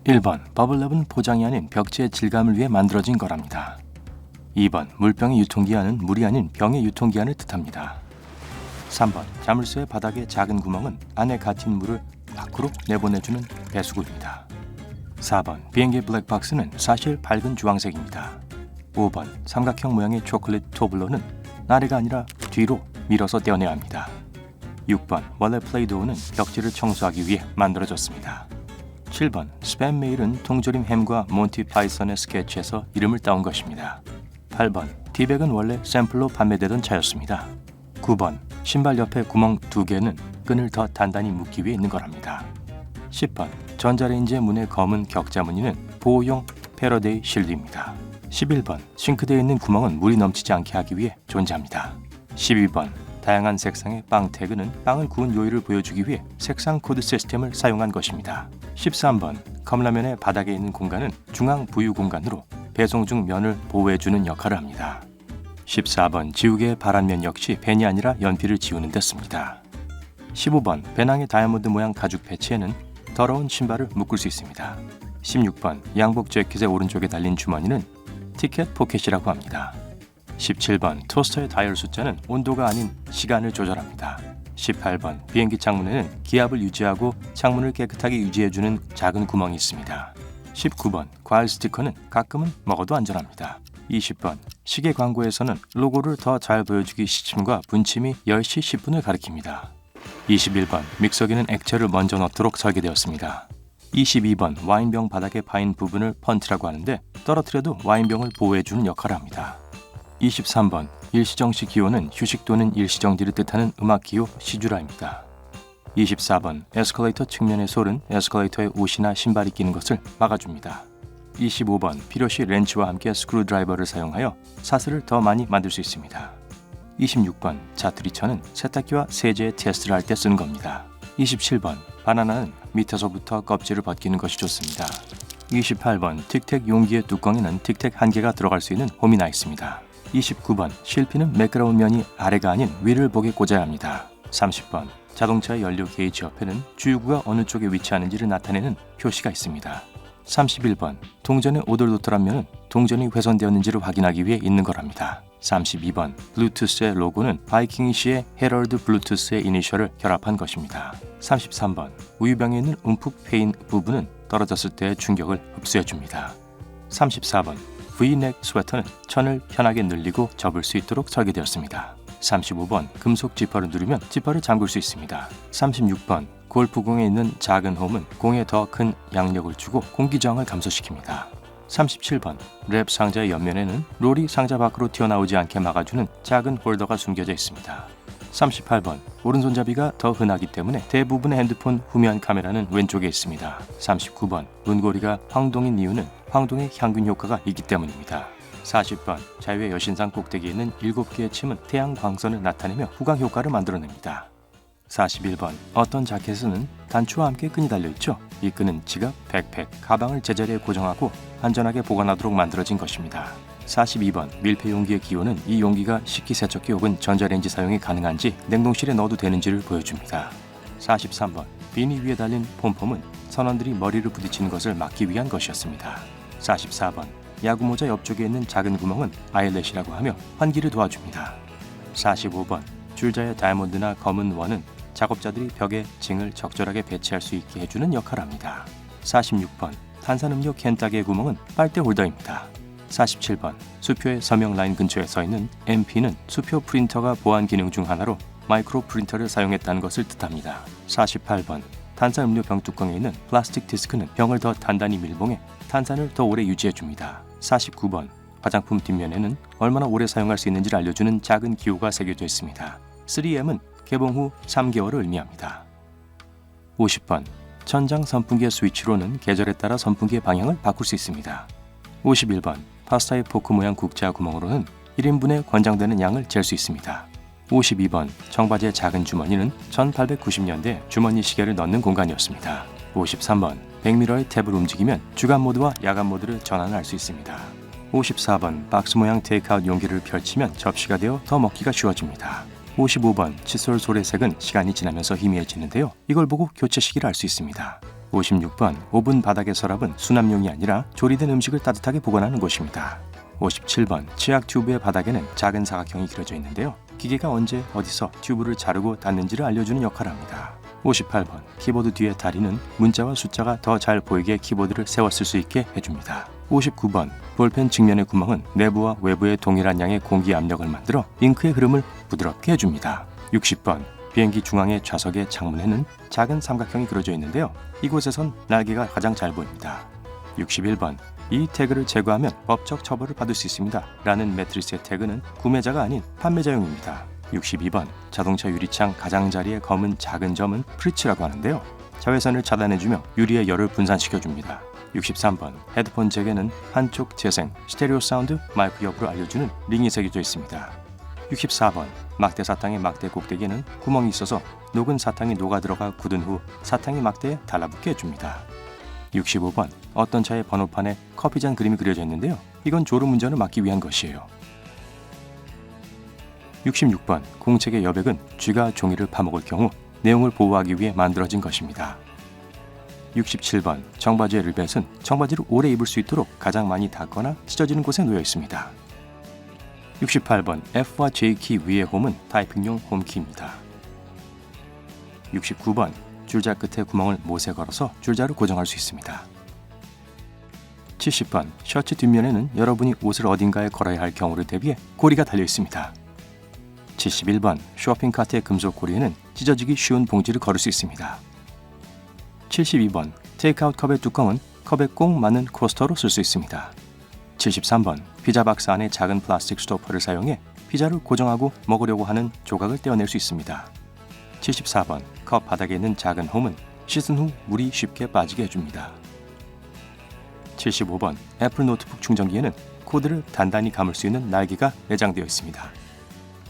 1번 버블랩은 포장이 아닌 벽지의 질감을 위해 만들어진 거랍니다. 2번 물병의 유통기한은 물이 아닌 병의 유통기한을 뜻합니다. 3번 자물쇠의 바닥의 작은 구멍은 안에 갇힌 물을 밖으로 내보내주는 배수구입니다. 4번 비행기 블랙박스는 사실 밝은 주황색입니다. 5번 삼각형 모양의 초콜릿 토블로는 나래가 아니라 뒤로 밀어서 떼어내야 합니다. 6번 원래 플레이도우는 벽지를 청소하기 위해 만들어졌습니다. 7번 스팸 메일은 통조림 햄과 몬티 파이썬의 스케치에서 이름을 따온 것입니다. 8번 티백은 원래 샘플로 판매되던 차였습니다. 9번 신발 옆에 구멍 2개는 끈을 더 단단히 묶기 위해 있는 거랍니다. 10번 전자레인지의 문의 검은 격자 무늬는 보호용 패러데이 실드입니다. 11번 싱크대에 있는 구멍은 물이 넘치지 않게 하기 위해 존재합니다. 12번 다양한 색상의 빵 태그는 빵을 구운 요일을 보여주기 위해 색상 코드 시스템을 사용한 것입니다. 13번 컵라면의 바닥에 있는 공간은 중앙 부유 공간으로 배송 중 면을 보호해주는 역할을 합니다. 14번 지우개의 바란면 역시 펜이 아니라 연필을 지우는 데 씁니다. 15번 배낭의 다이아몬드 모양 가죽 패치에는 더러운 신발을 묶을 수 있습니다. 16번 양복 재킷의 오른쪽에 달린 주머니는 티켓 포켓이라고 합니다. 17번 토스터의 다이얼 숫자는 온도가 아닌 시간을 조절합니다. 18번 비행기 창문에는 기압을 유지하고 창문을 깨끗하게 유지해주는 작은 구멍이 있습니다. 19번 과일 스티커는 가끔은 먹어도 안전합니다. 20번 시계 광고에서는 로고를 더 잘 보여주기 시침과 분침이 10시 10분을 가리킵니다. 21번 믹서기는 액체를 먼저 넣도록 설계되었습니다. 22번 와인병 바닥에 파인 부분을 펀트라고 하는데 떨어뜨려도 와인병을 보호해주는 역할을 합니다. 23번 일시정시 기호는 휴식 또는 일시정지를 뜻하는 음악 기호 시주라입니다. 24번 에스컬레이터 측면의 솔은 에스컬레이터에 옷이나 신발이 끼는 것을 막아줍니다. 25번 필요시 렌치와 함께 스크루드라이버를 사용하여 사슬을 더 많이 만들 수 있습니다. 26번 자투리처는 세탁기와 세제의 테스트를 할 때 쓰는 겁니다. 27번 바나나는 밑에서부터 껍질을 벗기는 것이 좋습니다. 28번 틱택 용기의 뚜껑에는 틱택 1개가 들어갈 수 있는 홈이 나 있습니다. 29번 실핀은 매끄러운 면이 아래가 아닌 위를 보게 꽂아야 합니다. 30번 자동차의 연료 게이지 옆에는 주유구가 어느 쪽에 위치하는지를 나타내는 표시가 있습니다. 31번 동전의 오돌도돌한 면은 동전이 훼손되었는지를 확인하기 위해 있는 거랍니다. 32번 블루투스의 로고는 바이킹시의 헤럴드 블루투스의 이니셜을 결합한 것입니다. 33번 우유병에 있는 움푹 패인 부분은 떨어졌을 때의 충격을 흡수해줍니다. 34번 V넥 스웨터는 천을 편하게 늘리고 접을 수 있도록 설계되었습니다. 35번 금속 지퍼를 누르면 지퍼를 잠글 수 있습니다. 36번 골프공에 있는 작은 홈은 공에 더 큰 양력을 주고 공기저항을 감소시킵니다. 37번 랩 상자의 옆면에는 롤이 상자 밖으로 튀어나오지 않게 막아주는 작은 홀더가 숨겨져 있습니다. 38번 오른손잡이가 더 흔하기 때문에 대부분의 핸드폰 후면 카메라는 왼쪽에 있습니다. 39번 문고리가 황동인 이유는 황동의 향균 효과가 있기 때문입니다. 40번 자유의 여신상 꼭대기에 있는 7개의 침은 태양 광선을 나타내며 후광 효과를 만들어냅니다. 41번 어떤 자켓에는 단추와 함께 끈이 달려있죠. 이 끈은 지갑, 백팩, 가방을 제자리에 고정하고 안전하게 보관하도록 만들어진 것입니다. 42번 밀폐 용기의 기호는 이 용기가 식기세척기 혹은 전자레인지 사용이 가능한지 냉동실에 넣어도 되는지를 보여줍니다. 43번 비니 위에 달린 폼폼은 선원들이 머리를 부딪히는 것을 막기 위한 것이었습니다. 44번 야구모자 옆쪽에 있는 작은 구멍은 아이렛이라고 하며 환기를 도와줍니다. 45번 줄자의 다이아몬드나 검은 원은 작업자들이 벽에 징을 적절하게 배치할 수 있게 해주는 역할을 합니다. 46번 탄산음료 캔 따개의 구멍은 빨대 홀더입니다. 47번 수표의 서명 라인 근처에 서있는 MP는 수표 프린터가 보안 기능 중 하나로 마이크로 프린터를 사용했다는 것을 뜻합니다. 48번 탄산음료 병 뚜껑에 있는 플라스틱 디스크는 병을 더 단단히 밀봉해 탄산을 더 오래 유지해줍니다. 49번 화장품 뒷면에는 얼마나 오래 사용할 수 있는지를 알려주는 작은 기호가 새겨져 있습니다. 3M은 개봉 후 3개월을 의미합니다. 50번 천장 선풍기의 스위치로는 계절에 따라 선풍기의 방향을 바꿀 수 있습니다. 51번 파스타의 포크 모양 국자 구멍으로는 1인분에 권장되는 양을 잴 수 있습니다. 52번 청바지의 작은 주머니는 1890년대 주머니 시계를 넣는 공간이었습니다. 53번 백미러의 탭을 움직이면 주간 모드와 야간 모드를 전환할 수 있습니다. 54번 박스 모양 테이크아웃 용기를 펼치면 접시가 되어 더 먹기가 쉬워집니다. 55번 칫솔 솔의 색은 시간이 지나면서 희미해지는데요. 이걸 보고 교체 시기를 알 수 있습니다. 56번 오븐 바닥의 서랍은 수납용이 아니라 조리된 음식을 따뜻하게 보관하는 곳입니다. 57번 치약 튜브의 바닥에는 작은 사각형이 그려져 있는데요. 기계가 언제 어디서 튜브를 자르고 닫는지를 알려주는 역할을 합니다. 58번 키보드 뒤에 다리는 문자와 숫자가 더 잘 보이게 키보드를 세웠을 수 있게 해줍니다. 59번 볼펜 측면의 구멍은 내부와 외부의 동일한 양의 공기 압력을 만들어 잉크의 흐름을 부드럽게 해줍니다. 60번 비행기 중앙의 좌석의 창문에는 작은 삼각형이 그려져 있는데요. 이곳에선 날개가 가장 잘 보입니다. 61번 이 태그를 제거하면 법적 처벌을 받을 수 있습니다. 라는 매트리스의 태그는 구매자가 아닌 판매자용입니다. 62번 자동차 유리창 가장자리의 검은 작은 점은 프리츠라고 하는데요. 자외선을 차단해주며 유리의 열을 분산시켜줍니다. 63번 헤드폰 잭에는 한쪽 재생 스테레오 사운드 마이크 옆으로 알려주는 링이 새겨져 있습니다. 64번 막대 사탕의 막대 꼭대기에는 구멍이 있어서 녹은 사탕이 녹아들어가 굳은 후 사탕이 막대에 달라붙게 해줍니다. 65번 어떤 차의 번호판에 커피잔 그림이 그려져 있는데요. 이건 졸음운전을 막기 위한 것이에요. 66번 공책의 여백은 쥐가 종이를 파먹을 경우 내용을 보호하기 위해 만들어진 것입니다. 67번 청바지의 릴벳은 청바지를 오래 입을 수 있도록 가장 많이 닿거나 찢어지는 곳에 놓여 있습니다. 68번 F와 J키 위의 홈은 타이핑용 홈키입니다. 69번 줄자 끝에 구멍을 못에 걸어서 줄자로 고정할 수 있습니다. 70번 셔츠 뒷면에는 여러분이 옷을 어딘가에 걸어야 할 경우를 대비해 고리가 달려 있습니다. 71번 쇼핑카트의 금속 고리에는 찢어지기 쉬운 봉지를 걸을 수 있습니다. 72번 테이크아웃 컵의 뚜껑은 컵에 꼭 맞는 코스터로 쓸 수 있습니다. 73번 피자 박스 안에 작은 플라스틱 스토퍼를 사용해 피자를 고정하고 먹으려고 하는 조각을 떼어낼 수 있습니다. 74번 컵 바닥에 있는 작은 홈은 씻은 후 물이 쉽게 빠지게 해줍니다. 75번 애플 노트북 충전기에는 코드를 단단히 감을 수 있는 날개가 내장되어 있습니다.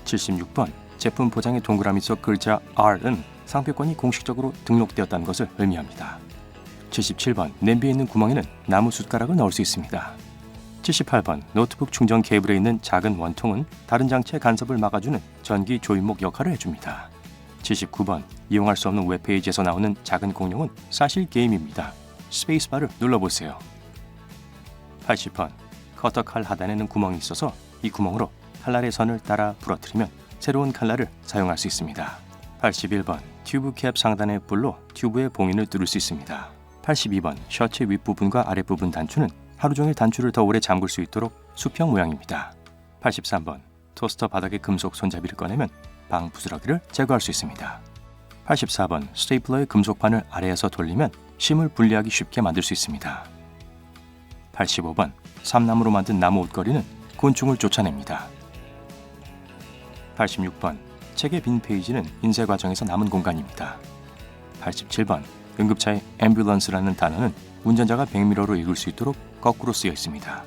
76번 제품 포장의 동그라미 속 글자 R은 상표권이 공식적으로 등록되었다는 것을 의미합니다. 77번 냄비에 있는 구멍에는 나무 숟가락을 넣을 수 있습니다. 78번 노트북 충전 케이블에 있는 작은 원통은 다른 장치의 간섭을 막아주는 전기 조인목 역할을 해줍니다. 79번 이용할 수 없는 웹페이지에서 나오는 작은 공룡은 사실 게임입니다. 스페이스바를 눌러보세요. 80번 커터 칼 하단에는 구멍이 있어서 이 구멍으로 칼날의 선을 따라 부러뜨리면 새로운 칼날을 사용할 수 있습니다. 81번 튜브 캡 상단의 불로 튜브의 봉인을 뚫을 수 있습니다. 82번 셔츠 윗부분과 아랫부분 단추는 하루 종일 단추를 더 오래 잠글 수 있도록 수평 모양입니다. 83번 토스터 바닥의 금속 손잡이를 꺼내면 방 부스러기를 제거할 수 있습니다. 84번 스테이플러의 금속판을 아래에서 돌리면 심을 분리하기 쉽게 만들 수 있습니다. 85번 삼나무로 만든 나무 옷걸이는 곤충을 쫓아냅니다. 86번 책의 빈 페이지는 인쇄 과정에서 남은 공간입니다. 87번 응급차의 앰뷸런스라는 단어는 운전자가 백미러로 읽을 수 있도록 거꾸로 쓰여 있습니다.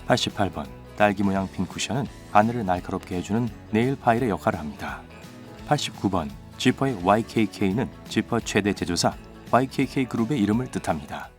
88번 딸기 모양 핀 쿠션은 바늘을 날카롭게 해주는 네일 파일의 역할을 합니다. 89번 지퍼의 YKK는 지퍼 최대 제조사 YKK 그룹의 이름을 뜻합니다.